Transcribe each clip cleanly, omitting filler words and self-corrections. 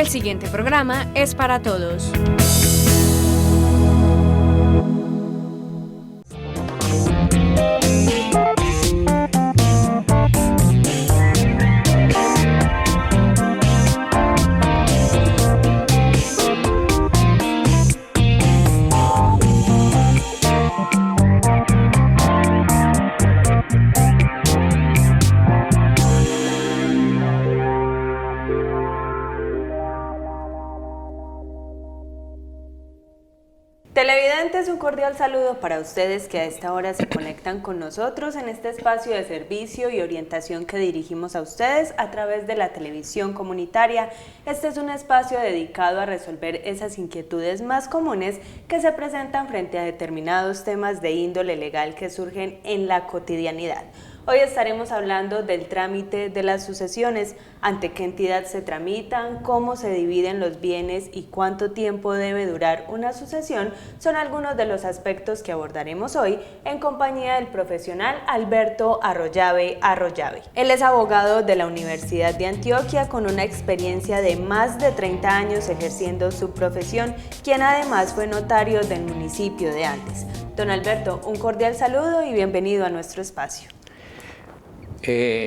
siguiente programa es para todos. Televidentes, un cordial saludo para ustedes que a esta hora se conectan con nosotros en este espacio de servicio y orientación que dirigimos a ustedes a través de la televisión comunitaria. Este es un espacio dedicado a resolver esas inquietudes más comunes que se presentan frente a determinados temas de índole legal que surgen en la cotidianidad. Hoy estaremos hablando del trámite de las sucesiones, ante qué entidad se tramitan, cómo se dividen los bienes y cuánto tiempo debe durar una sucesión. Son algunos de los aspectos que abordaremos hoy en compañía del profesional Alberto Arroyave. Él es abogado de la Universidad de Antioquia con una experiencia de más de 30 años ejerciendo su profesión, quien además fue notario del municipio de Andes. Don Alberto, un cordial saludo y bienvenido a nuestro espacio.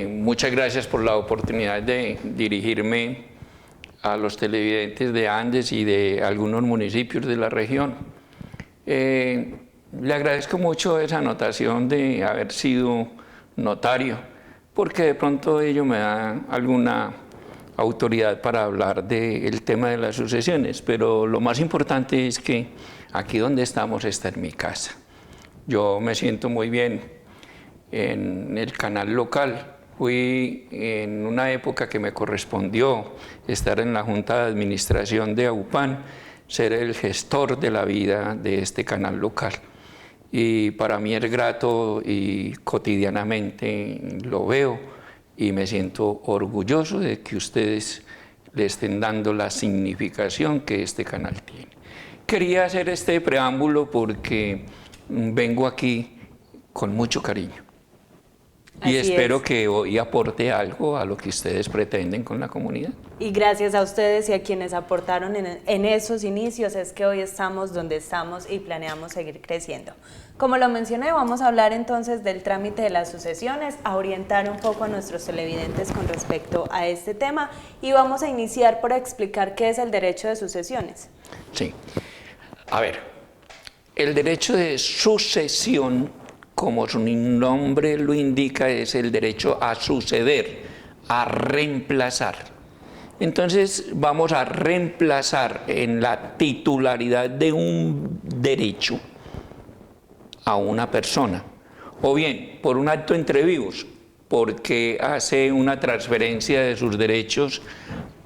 Muchas gracias por la oportunidad de dirigirme a los televidentes de Andes y de algunos municipios de la región. Le agradezco mucho esa anotación de haber sido notario, porque de pronto ello me da alguna autoridad para hablar del tema de las sucesiones, pero lo más importante es que aquí donde estamos está en mi casa. Yo me siento muy bien en el canal local. Fui en una época que me correspondió estar en la Junta de Administración de AUPAN, ser el gestor de la vida de este canal local. Y para mí es grato y cotidianamente lo veo y me siento orgulloso de que ustedes le estén dando la significación que este canal tiene. Quería hacer este preámbulo porque vengo aquí con mucho cariño. Y espero que hoy aporte algo a lo que ustedes pretenden con la comunidad. Y gracias a ustedes y a quienes aportaron en esos inicios es que hoy estamos donde estamos y planeamos seguir creciendo. Como lo mencioné, vamos a hablar entonces del trámite de las sucesiones, a orientar un poco a nuestros televidentes con respecto a este tema y vamos a iniciar por explicar qué es el derecho de sucesiones. Sí. A ver, el derecho de sucesión, como su nombre lo indica, es el derecho a suceder, a reemplazar. Entonces vamos a reemplazar en la titularidad de un derecho a una persona, o bien por un acto entre vivos, porque hace una transferencia de sus derechos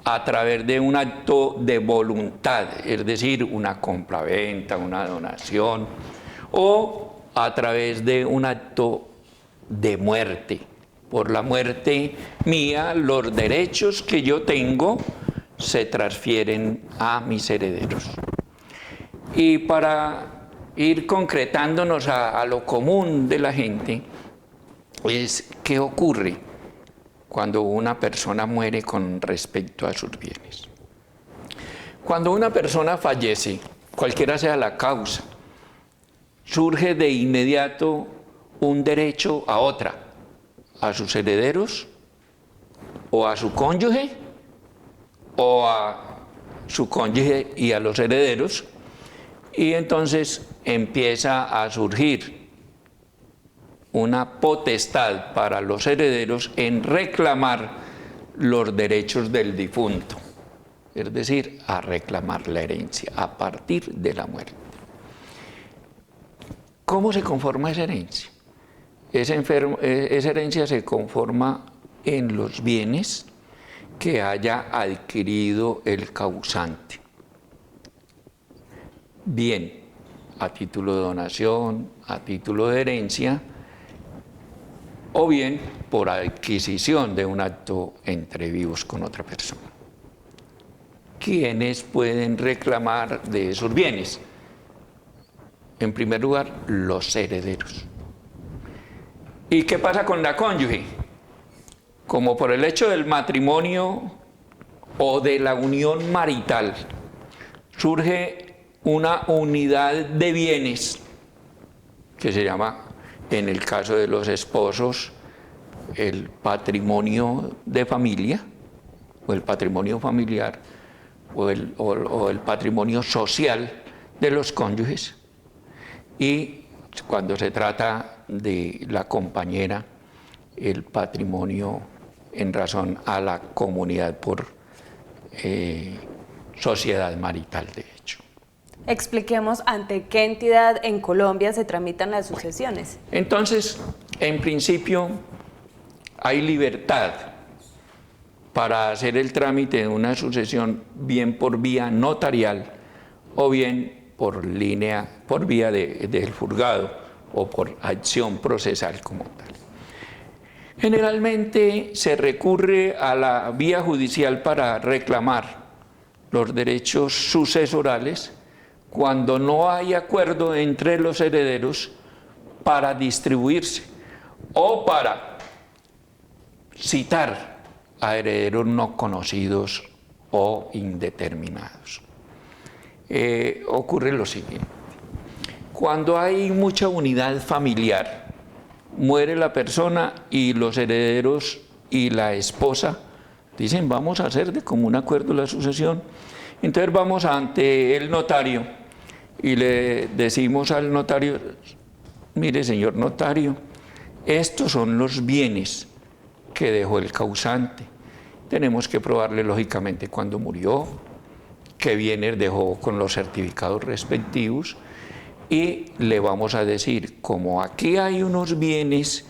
a través de un acto de voluntad, es decir, una compraventa, una donación, o a través de un acto de muerte. Por la muerte mía, los derechos que yo tengo se transfieren a mis herederos. Y para ir concretándonos a lo común de la gente, es qué ocurre cuando una persona muere con respecto a sus bienes. Cuando una persona fallece, cualquiera sea la causa, surge de inmediato un derecho a otra, a sus herederos, o a su cónyuge, o a su cónyuge y a los herederos, y entonces empieza a surgir una potestad para los herederos en reclamar los derechos del difunto, es decir, a reclamar la herencia a partir de la muerte. ¿Cómo se conforma esa herencia? Esa herencia se conforma en los bienes que haya adquirido el causante. Bien a título de donación, a título de herencia, o bien por adquisición de un acto entre vivos con otra persona. ¿Quiénes pueden reclamar de esos bienes? En primer lugar, los herederos. ¿Y qué pasa con la cónyuge? Como por el hecho del matrimonio o de la unión marital surge una unidad de bienes que se llama, en el caso de los esposos, el patrimonio de familia, o el patrimonio familiar, o el patrimonio social de los cónyuges, y cuando se trata de la compañera, el patrimonio en razón a la comunidad por sociedad marital, de hecho. Expliquemos ante qué entidad en Colombia se tramitan las sucesiones. Entonces, en principio, hay libertad para hacer el trámite de una sucesión bien por vía notarial o bien por vía del juzgado o por acción procesal como tal. Generalmente se recurre a la vía judicial para reclamar los derechos sucesorales cuando no hay acuerdo entre los herederos para distribuirse o para citar a herederos no conocidos o indeterminados. Ocurre lo siguiente: cuando hay mucha unidad familiar, muere la persona y los herederos y la esposa dicen vamos a hacer de común acuerdo la sucesión. Entonces vamos ante el notario y le decimos al notario: mire, señor notario, estos son los bienes que dejó el causante. Tenemos que probarle lógicamente cuándo murió, qué bienes dejó con los certificados respectivos, y le vamos a decir, como aquí hay unos bienes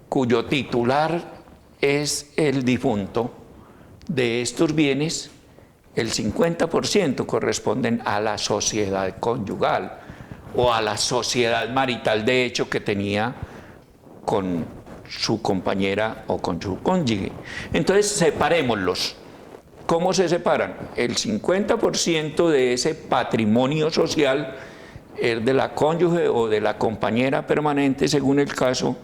cuyo titular es el difunto, de estos bienes el 50% corresponden a la sociedad conyugal o a la sociedad marital de hecho que tenía con su compañera o con su cónyuge. Entonces separémoslos. ¿Cómo se separan? El 50% de ese patrimonio social es de la cónyuge o de la compañera permanente según el caso,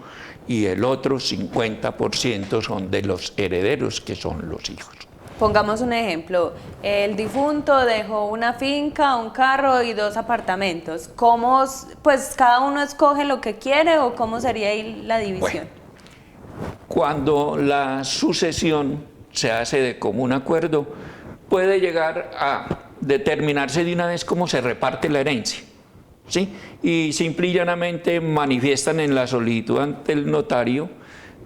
y el otro 50% son de los herederos, que son los hijos. Pongamos un ejemplo: el difunto dejó una finca, un carro y 2 apartamentos. ¿Cómo, pues cada uno escoge lo que quiere o cómo sería ahí la división? Bueno, cuando la sucesión se hace de común acuerdo, puede llegar a determinarse de una vez cómo se reparte la herencia, ¿sí? Y simple y llanamente manifiestan en la solicitud ante el notario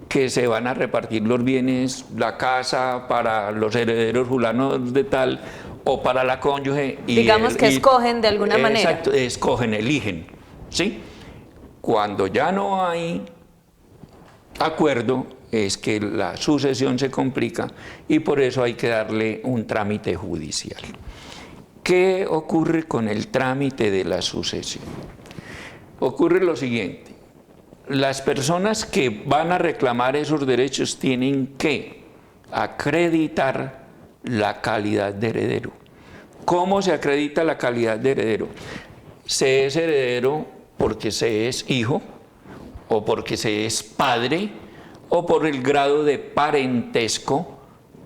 que se van a repartir los bienes, la casa para los herederos fulanos de tal o para la cónyuge. Y digamos que escogen de alguna manera. Exacto, escogen, eligen, ¿sí? Cuando ya no hay acuerdo es que la sucesión se complica y por eso hay que darle un trámite judicial. ¿Qué ocurre con el trámite de la sucesión? Ocurre lo siguiente: las personas que van a reclamar esos derechos tienen que acreditar la calidad de heredero. ¿Cómo se acredita la calidad de heredero? Se es heredero porque se es hijo, o porque se es padre, o por el grado de parentesco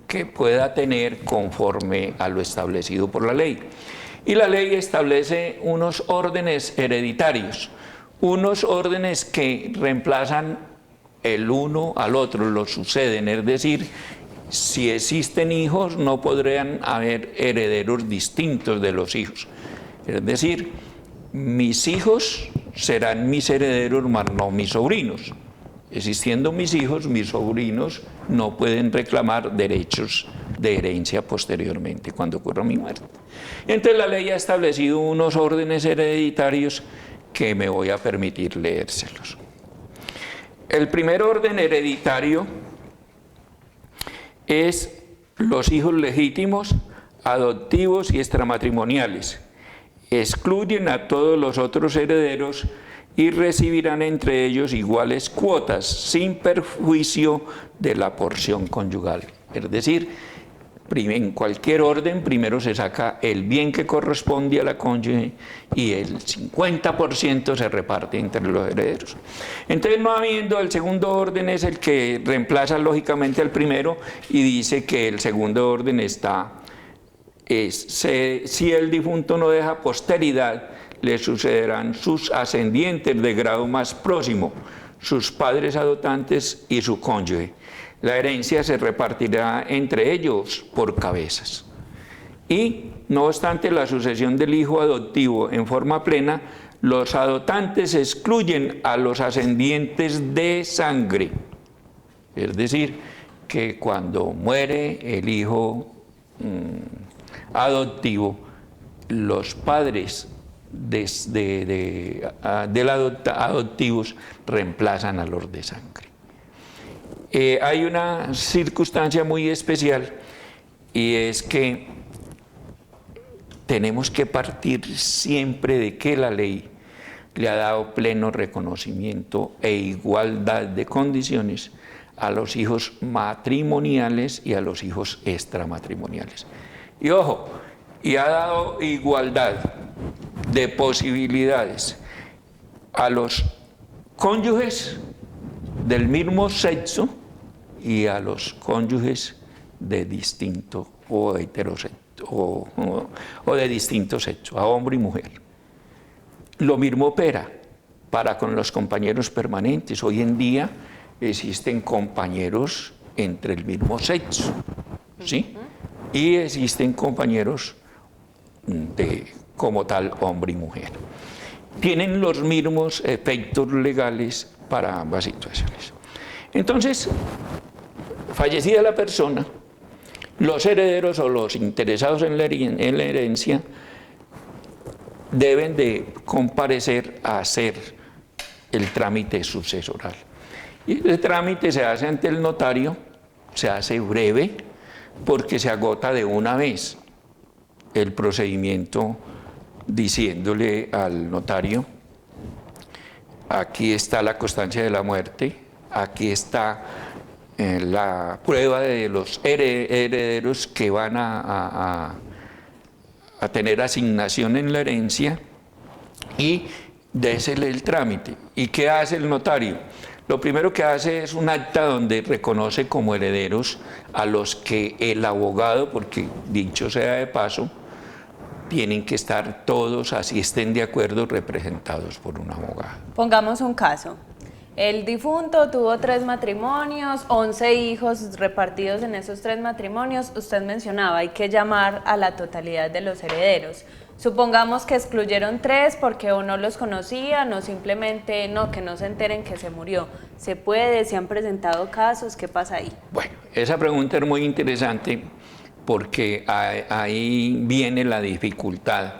que pueda tener conforme a lo establecido por la ley. Y la ley establece unos órdenes hereditarios, unos órdenes que reemplazan el uno al otro, lo suceden, es decir, si existen hijos no podrían haber herederos distintos de los hijos. Es decir, mis hijos serán mis herederos, mas no mis sobrinos. Existiendo mis hijos, mis sobrinos no pueden reclamar derechos de herencia posteriormente cuando ocurra mi muerte. Entonces la ley ha establecido unos órdenes hereditarios que me voy a permitir leérselos. El primer orden hereditario es los hijos legítimos, adoptivos y extramatrimoniales. Excluyen a todos los otros herederos y recibirán entre ellos iguales cuotas, sin perjuicio de la porción conyugal. Es decir, En cualquier orden, primero se saca el bien que corresponde a la cónyuge y el 50% se reparte entre los herederos. Entonces, no habiendo, el segundo orden es el que reemplaza lógicamente al primero y dice que el segundo orden si el difunto no deja posteridad, le sucederán sus ascendientes de grado más próximo, sus padres adoptantes y su cónyuge. La herencia se repartirá entre ellos por cabezas. Y, no obstante la sucesión del hijo adoptivo en forma plena, los adoptantes excluyen a los ascendientes de sangre. Es decir, que cuando muere el hijo adoptivo, los padres adoptivos reemplazan a los de sangre. Hay una circunstancia muy especial y es que tenemos que partir siempre de que la ley le ha dado pleno reconocimiento e igualdad de condiciones a los hijos matrimoniales y a los hijos extramatrimoniales. Y ojo, y ha dado igualdad de posibilidades a los cónyuges del mismo sexo y a los cónyuges de distinto o heterosexo o de distinto sexo, a hombre y mujer. Lo mismo opera para con los compañeros permanentes. Hoy en día existen compañeros entre el mismo sexo, ¿sí? Y existen compañeros como tal hombre y mujer. Tienen los mismos efectos legales para ambas situaciones. Entonces, fallecida la persona, los herederos o los interesados en la herencia deben de comparecer a hacer el trámite sucesoral. Y el trámite se hace ante el notario, se hace breve, porque se agota de una vez el procedimiento diciéndole al notario: aquí está la constancia de la muerte, aquí está la prueba de los herederos que van a tener asignación en la herencia, y désele el trámite. ¿Y qué hace el notario? Lo primero que hace es un acta donde reconoce como herederos a los que el abogado, porque dicho sea de paso, tienen que estar todos, así estén de acuerdo, representados por un abogado. Pongamos un caso. El difunto tuvo 3 matrimonios, 11 hijos repartidos en esos 3 matrimonios. Usted mencionaba, hay que llamar a la totalidad de los herederos. Supongamos que excluyeron 3 porque o no los conocían o simplemente que no se enteren que se murió. ¿Se puede? ¿Se han presentado casos? ¿Qué pasa ahí? Bueno, esa pregunta es muy interesante porque ahí viene la dificultad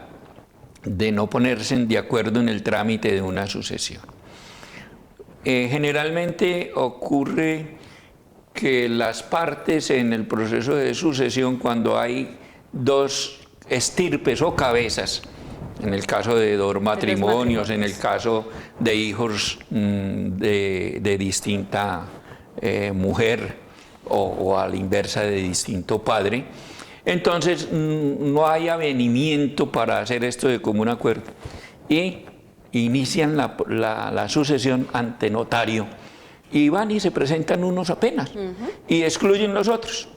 de no ponerse de acuerdo en el trámite de una sucesión. Generalmente ocurre que las partes en el proceso de sucesión, cuando hay 2 estirpes o cabezas, en el caso de 2 matrimonios, en el caso de hijos de distinta mujer o a la inversa de distinto padre, entonces no hay avenimiento para hacer esto de común acuerdo y inician la sucesión ante notario y van y se presentan unos apenas y excluyen los otros.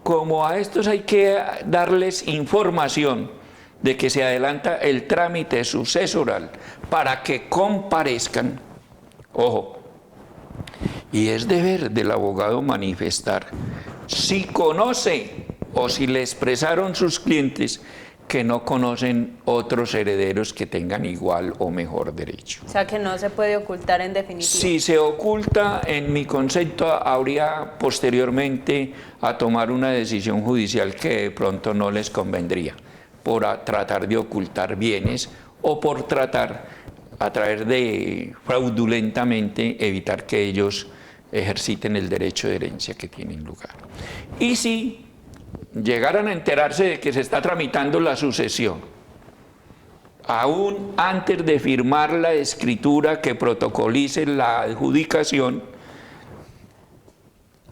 Como a estos hay que darles información de que se adelanta el trámite sucesoral para que comparezcan, ojo, y es deber del abogado manifestar si conoce o si le expresaron sus clientes que no conocen otros herederos que tengan igual o mejor derecho. O sea, que no se puede ocultar en definitiva. Si se oculta, en mi concepto, habría posteriormente a tomar una decisión judicial que de pronto no les convendría, por tratar de ocultar bienes o por tratar, a través de fraudulentamente, evitar que ellos ejerciten el derecho de herencia que tienen lugar. Y si llegaran a enterarse de que se está tramitando la sucesión, aún antes de firmar la escritura que protocolice la adjudicación,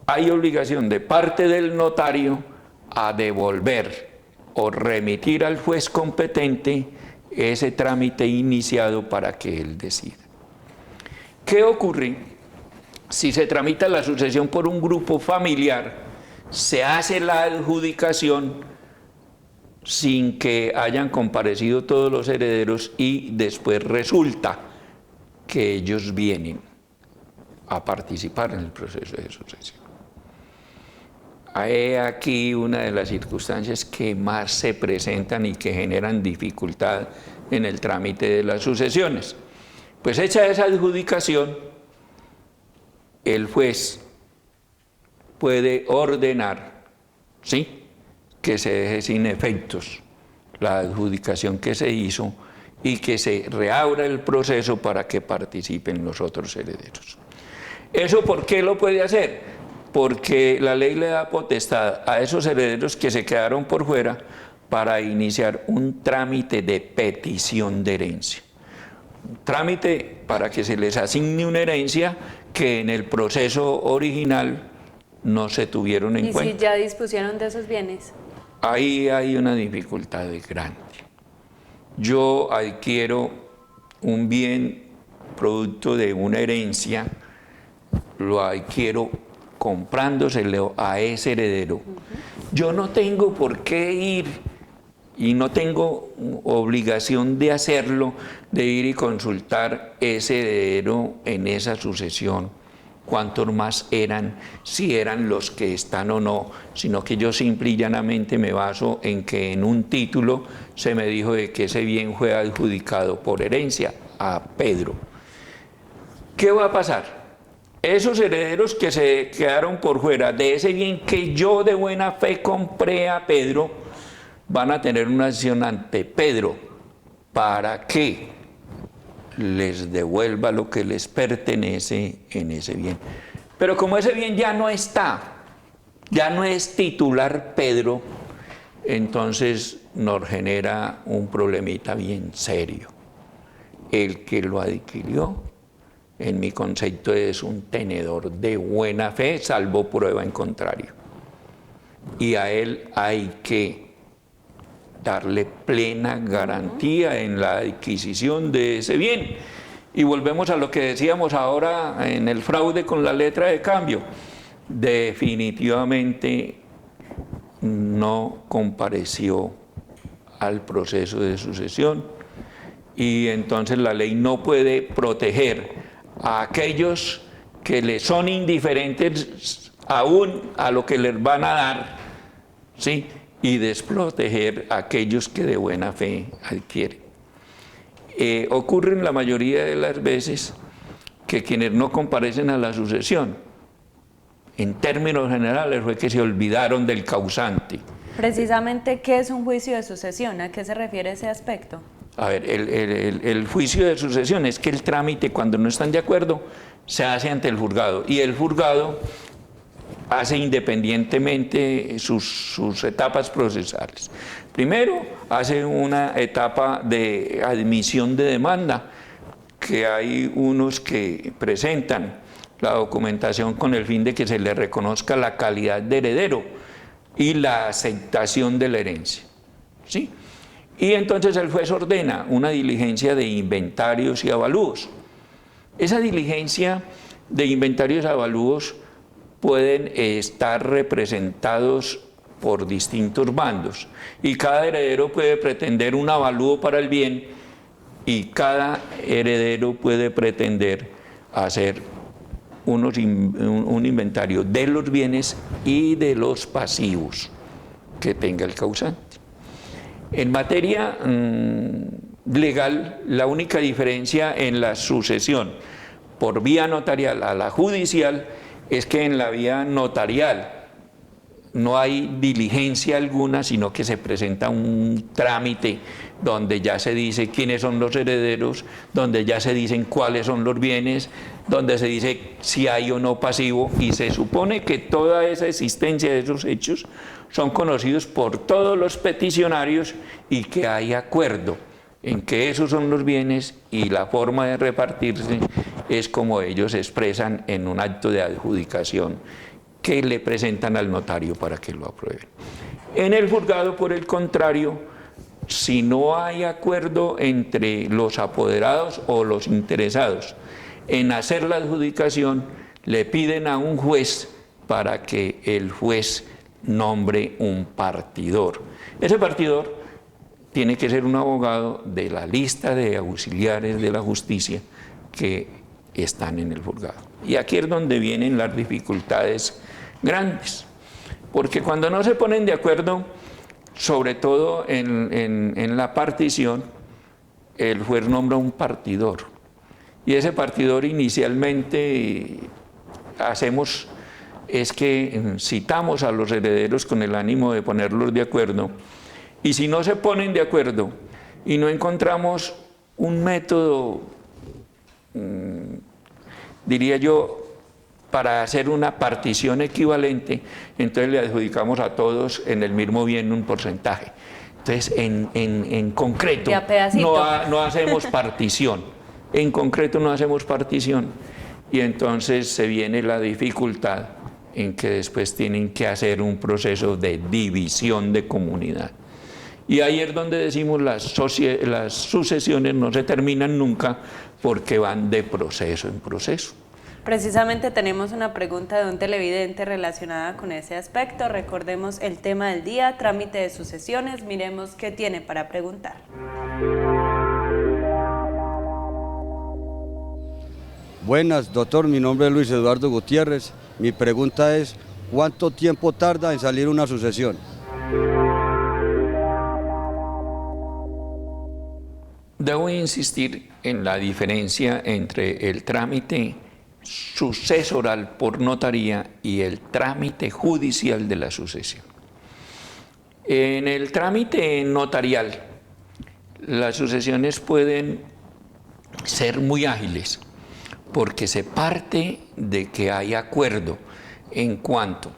hay obligación de parte del notario a devolver o remitir al juez competente ese trámite iniciado para que él decida. ¿Qué ocurre si se tramita la sucesión por un grupo familiar? Se hace la adjudicación sin que hayan comparecido todos los herederos y después resulta que ellos vienen a participar en el proceso de sucesión. Hay aquí una de las circunstancias que más se presentan y que generan dificultad en el trámite de las sucesiones. Pues hecha esa adjudicación, el juez puede ordenar, ¿sí?, que se deje sin efectos la adjudicación que se hizo y que se reabra el proceso para que participen los otros herederos. ¿Eso por qué lo puede hacer? Porque la ley le da potestad a esos herederos que se quedaron por fuera para iniciar un trámite de petición de herencia. Un trámite para que se les asigne una herencia que en el proceso original no se tuvieron en cuenta. ¿Y si ya dispusieron de esos bienes? Ahí hay una dificultad grande. Yo adquiero un bien producto de una herencia, lo adquiero comprándoselo a ese heredero. Yo no tengo por qué ir y no tengo obligación de hacerlo, de ir y consultar ese heredero en esa sucesión, cuántos más eran, si eran los que están o no, sino que yo simple y llanamente me baso en que en un título se me dijo de que ese bien fue adjudicado por herencia a Pedro. ¿Qué va a pasar? Esos herederos que se quedaron por fuera de ese bien que yo de buena fe compré a Pedro, van a tener una acción ante Pedro para que les devuelva lo que les pertenece en ese bien. Pero como ese bien ya no está, ya no es titular Pedro, entonces nos genera un problemita bien serio. El que lo adquirió, en mi concepto, es un tenedor de buena fe, salvo prueba en contrario. Y a él hay que darle plena garantía en la adquisición de ese bien. Y volvemos a lo que decíamos ahora en el fraude con la letra de cambio. Definitivamente no compareció al proceso de sucesión y entonces la ley no puede proteger a aquellos que le son indiferentes aún a lo que les van a dar, ¿sí?, y desproteger a aquellos que de buena fe adquieren. Ocurre en la mayoría de las veces que quienes no comparecen a la sucesión, en términos generales, fue que se olvidaron del causante. Precisamente, ¿qué es un juicio de sucesión? ¿A qué se refiere ese aspecto? A ver, el juicio de sucesión es que el trámite, cuando no están de acuerdo, se hace ante el juzgado, y el juzgado hace independientemente sus etapas procesales. Primero, hace una etapa de admisión de demanda, que hay unos que presentan la documentación con el fin de que se le reconozca la calidad de heredero y la aceptación de la herencia, ¿sí? Y entonces el juez ordena una diligencia de inventarios y avalúos. Esa diligencia de inventarios y avalúos pueden estar representados por distintos bandos y cada heredero puede pretender un avalúo para el bien y cada heredero puede pretender hacer un inventario de los bienes y de los pasivos que tenga el causante. En materia legal, la única diferencia en la sucesión por vía notarial a la judicial es que en la vía notarial no hay diligencia alguna, sino que se presenta un trámite donde ya se dice quiénes son los herederos, donde ya se dicen cuáles son los bienes, donde se dice si hay o no pasivo, y se supone que toda esa existencia de esos hechos son conocidos por todos los peticionarios y que hay acuerdo en que esos son los bienes y la forma de repartirse es como ellos expresan en un acto de adjudicación que le presentan al notario para que lo aprueben. En el juzgado, por el contrario, si no hay acuerdo entre los apoderados o los interesados en hacer la adjudicación, le piden a un juez para que el juez nombre un partidor. Ese partidor tiene que ser un abogado de la lista de auxiliares de la justicia que están en el juzgado. Y aquí es donde vienen las dificultades grandes, porque cuando no se ponen de acuerdo, sobre todo en la partición, el juez nombra un partidor. Y ese partidor inicialmente es que citamos a los herederos con el ánimo de ponerlos de acuerdo, y si no se ponen de acuerdo y no encontramos un método, diría yo, para hacer una partición equivalente, entonces le adjudicamos a todos en el mismo bien un porcentaje. Entonces, en concreto, no hacemos partición. En concreto no hacemos partición. Y entonces se viene la dificultad en que después tienen que hacer un proceso de división de comunidad. Y ahí es donde decimos las sucesiones no se terminan nunca porque van de proceso en proceso. Precisamente tenemos una pregunta de un televidente relacionada con ese aspecto. Recordemos el tema del día, trámite de sucesiones. Miremos qué tiene para preguntar. Buenas, doctor. Mi nombre es Luis Eduardo Gutiérrez. Mi pregunta es, ¿cuánto tiempo tarda en salir una sucesión? Debo insistir en la diferencia entre el trámite sucesoral por notaría y el trámite judicial de la sucesión. En el trámite notarial, las sucesiones pueden ser muy ágiles porque se parte de que hay acuerdo en cuanto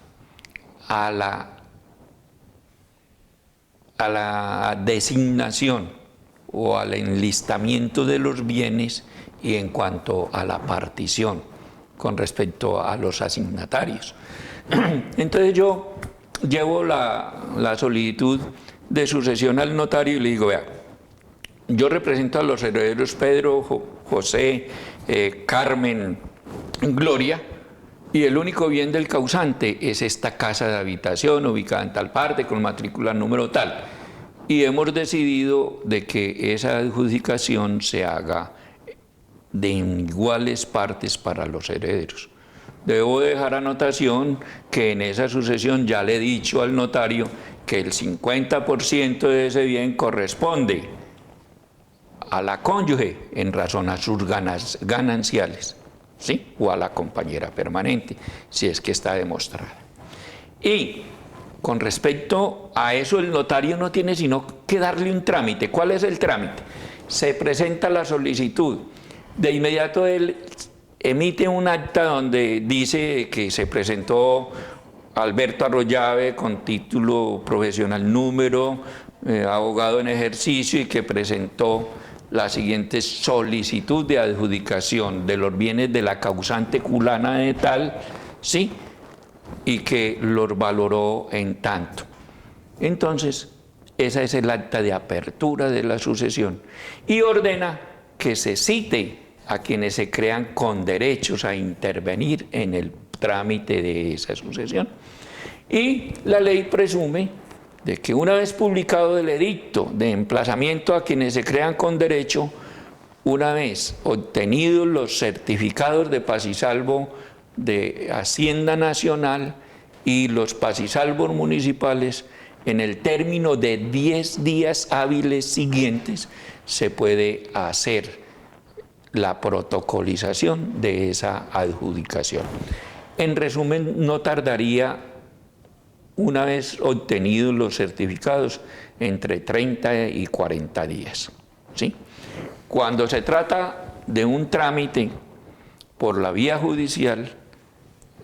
a la designación o al enlistamiento de los bienes y en cuanto a la partición con respecto a los asignatarios. Entonces yo llevo la solicitud de sucesión al notario y le digo, vea, yo represento a los herederos Pedro, José, Carmen, Gloria, y el único bien del causante es esta casa de habitación ubicada en tal parte con matrícula número tal. Y hemos decidido de que esa adjudicación se haga de iguales partes para los herederos. Debo dejar anotación que en esa sucesión ya le he dicho al notario que el 50% de ese bien corresponde a la cónyuge en razón a sus gananciales, ¿sí? O a la compañera permanente, si es que está demostrada. Y con respecto a eso, el notario no tiene sino que darle un trámite. ¿Cuál es el trámite? Se presenta la solicitud. De inmediato él emite un acta donde dice que se presentó Alberto Arroyave con título profesional número, abogado en ejercicio, y que presentó la siguiente solicitud de adjudicación de los bienes de la causante culana de tal, ¿sí? Y que los valoró en tanto. Entonces, esa es el acta de apertura de la sucesión y ordena que se cite a quienes se crean con derechos a intervenir en el trámite de esa sucesión. Y la ley presume de que una vez publicado el edicto de emplazamiento a quienes se crean con derecho, una vez obtenidos los certificados de paz y salvo de Hacienda Nacional y los paz y salvos municipales, en el término de 10 días hábiles siguientes se puede hacer la protocolización de esa adjudicación. En resumen, no tardaría, una vez obtenidos los certificados, entre 30 y 40 días, ¿sí? Cuando se trata de un trámite por la vía judicial,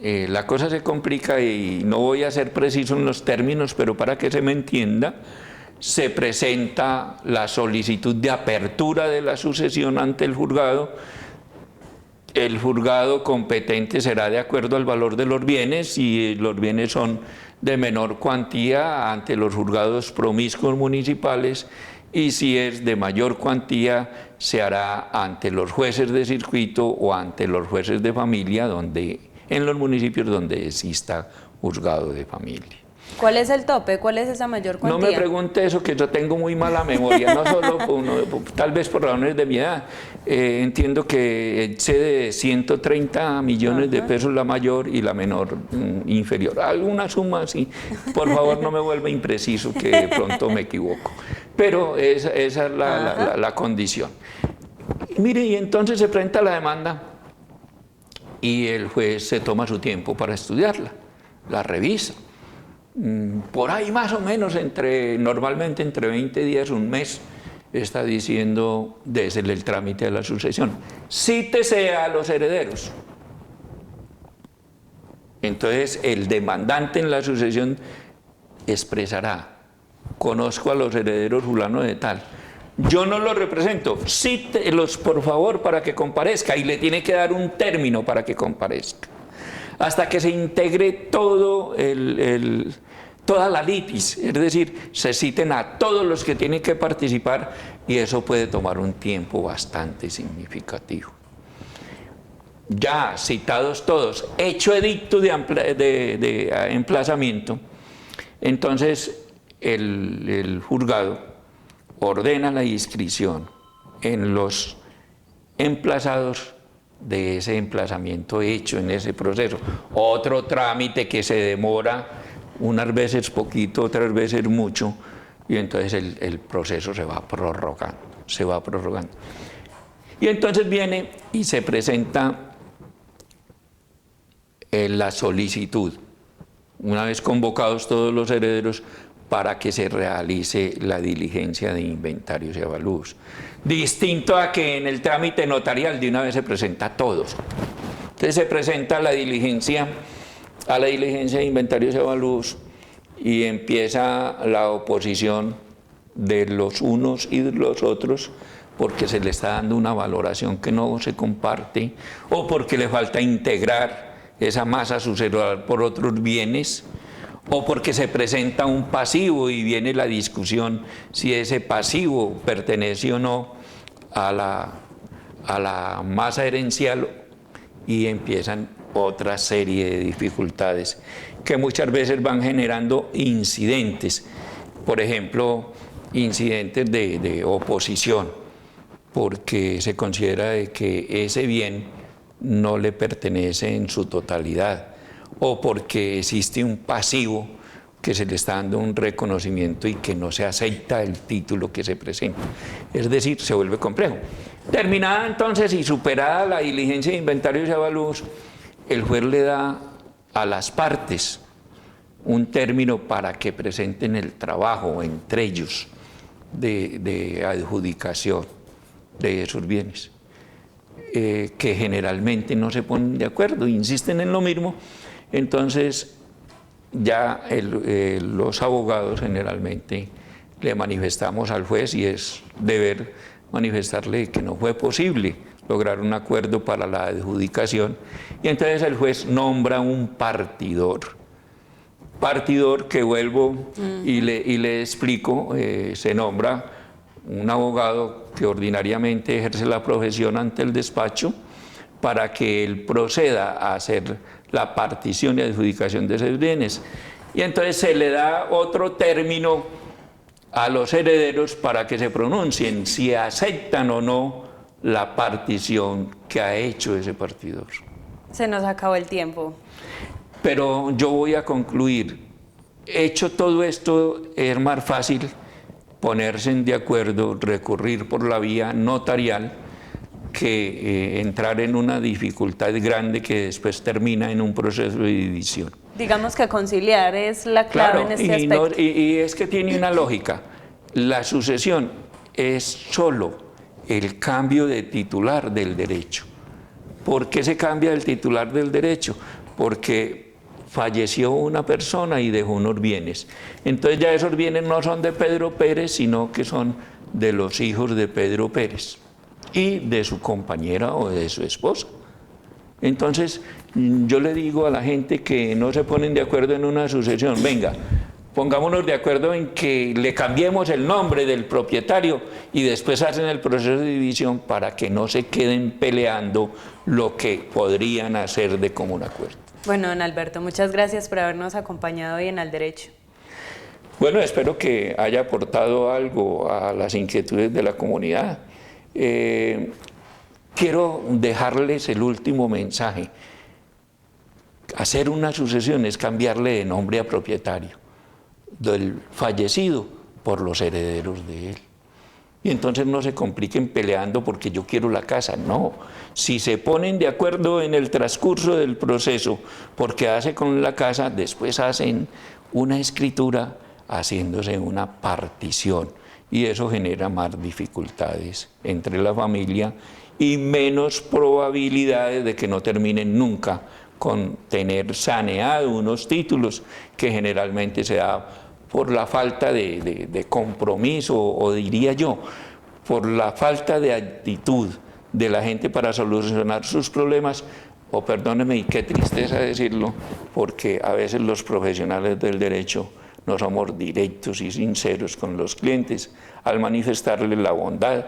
la cosa se complica y no voy a ser preciso en los términos, pero para que se me entienda, se presenta la solicitud de apertura de la sucesión ante el juzgado el juzgado competente será de acuerdo al valor de los bienes. Si los bienes son de menor cuantía, ante los juzgados promiscuos municipales, y si es de mayor cuantía, se hará ante los jueces de circuito o ante los jueces de familia en los municipios donde exista juzgado de familia. ¿Cuál es el tope? ¿Cuál es esa mayor cuantía? No me pregunte eso, que yo tengo muy mala memoria, no solo tal vez por razones de mi edad. Entiendo que excede 130 millones de pesos la mayor y la menor inferior. Alguna suma así. Por favor, no me vuelva impreciso, que de pronto me equivoco. Pero esa es la condición. Mire, y entonces se presenta la demanda y el juez se toma su tiempo para estudiarla, la revisa. Por ahí más o menos, normalmente entre 20 días, un mes, está diciendo desde el trámite de la sucesión. Cítese a los herederos. Entonces el demandante en la sucesión expresará: conozco a los herederos fulano de tal. Yo no los represento, cítelos por favor para que comparezca, y le tiene que dar un término para que comparezca, hasta que se integre todo toda la litis, es decir, se citen a todos los que tienen que participar, y eso puede tomar un tiempo bastante significativo. Ya citados todos, hecho edicto de emplazamiento, entonces el juzgado ordena la inscripción en los emplazados de ese emplazamiento hecho en ese proceso. Otro trámite que se demora unas veces poquito, otras veces mucho, y entonces el proceso se va prorrogando. Y entonces viene y se presenta la solicitud, una vez convocados todos los herederos, para que se realice la diligencia de inventarios y avalúos. Distinto a que en el trámite notarial de una vez se presenta a todos. Entonces se presenta a la diligencia de inventarios y avalúos, y empieza la oposición de los unos y de los otros, porque se le está dando una valoración que no se comparte, o porque le falta integrar esa masa sucesoral por otros bienes, o porque se presenta un pasivo y viene la discusión si ese pasivo pertenece o no a la masa herencial, y empiezan otra serie de dificultades que muchas veces van generando incidentes, por ejemplo, incidentes de oposición, porque se considera de que ese bien no le pertenece en su totalidad, o porque existe un pasivo que se le está dando un reconocimiento y que no se acepta el título que se presenta. Es decir, se vuelve complejo. Terminada entonces y superada la diligencia de inventarios y avalúos, el juez le da a las partes un término para que presenten el trabajo entre ellos de adjudicación de esos bienes, que generalmente no se ponen de acuerdo, insisten en lo mismo. Entonces ya los abogados generalmente le manifestamos al juez, y es deber manifestarle que no fue posible lograr un acuerdo para la adjudicación, y entonces el juez nombra un partidor que vuelvo y le explico, se nombra un abogado que ordinariamente ejerce la profesión ante el despacho, para que él proceda a hacer la partición y adjudicación de esos bienes. Y entonces se le da otro término a los herederos para que se pronuncien si aceptan o no la partición que ha hecho ese partidor. Se nos acabó el tiempo. Pero yo voy a concluir. Hecho todo esto, es más fácil ponerse de acuerdo, recurrir por la vía notarial, que entrar en una dificultad grande que después termina en un proceso de división. Digamos que conciliar es la clave en este aspecto. Y es que tiene una lógica. La sucesión es solo el cambio de titular del derecho. ¿Por qué se cambia el titular del derecho? Porque falleció una persona y dejó unos bienes. Entonces ya esos bienes no son de Pedro Pérez, sino que son de los hijos de Pedro Pérez y de su compañera o de su esposa. Entonces, yo le digo a la gente que no se ponen de acuerdo en una sucesión, venga, pongámonos de acuerdo en que le cambiemos el nombre del propietario y después hacen el proceso de división para que no se queden peleando lo que podrían hacer de común acuerdo. Bueno, don Alberto, muchas gracias por habernos acompañado hoy en Al Derecho. Bueno, espero que haya aportado algo a las inquietudes de la comunidad. Quiero dejarles el último mensaje. Hacer una sucesión es cambiarle de nombre a propietario del fallecido por los herederos de él. Y entonces no se compliquen peleando porque yo quiero la casa, no. Si se ponen de acuerdo en el transcurso del proceso, porque hace con la casa, después hacen una escritura haciéndose una partición. Y eso genera más dificultades entre la familia y menos probabilidades de que no terminen nunca con tener saneado unos títulos que generalmente se da por la falta de compromiso, o diría yo, por la falta de actitud de la gente para solucionar sus problemas, o perdónenme, y qué tristeza decirlo, porque a veces los profesionales del derecho no somos directos y sinceros con los clientes al manifestarles la bondad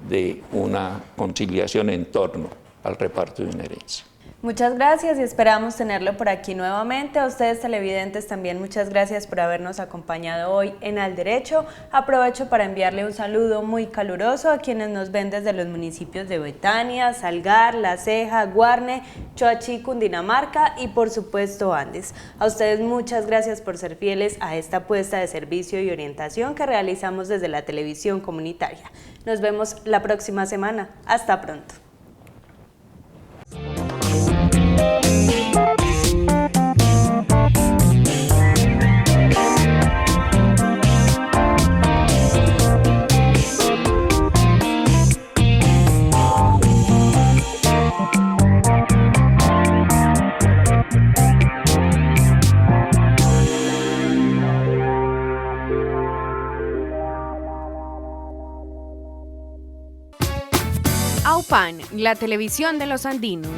de una conciliación en torno al reparto de una herencia. Muchas gracias y esperamos tenerlo por aquí nuevamente. A ustedes televidentes también muchas gracias por habernos acompañado hoy en Al Derecho. Aprovecho para enviarle un saludo muy caluroso a quienes nos ven desde los municipios de Betania, Salgar, La Ceja, Guarne, Choachí, Cundinamarca y por supuesto Andes. A ustedes muchas gracias por ser fieles a esta apuesta de servicio y orientación que realizamos desde la televisión comunitaria. Nos vemos la próxima semana. Hasta pronto. AUPAN, la televisión de los andinos.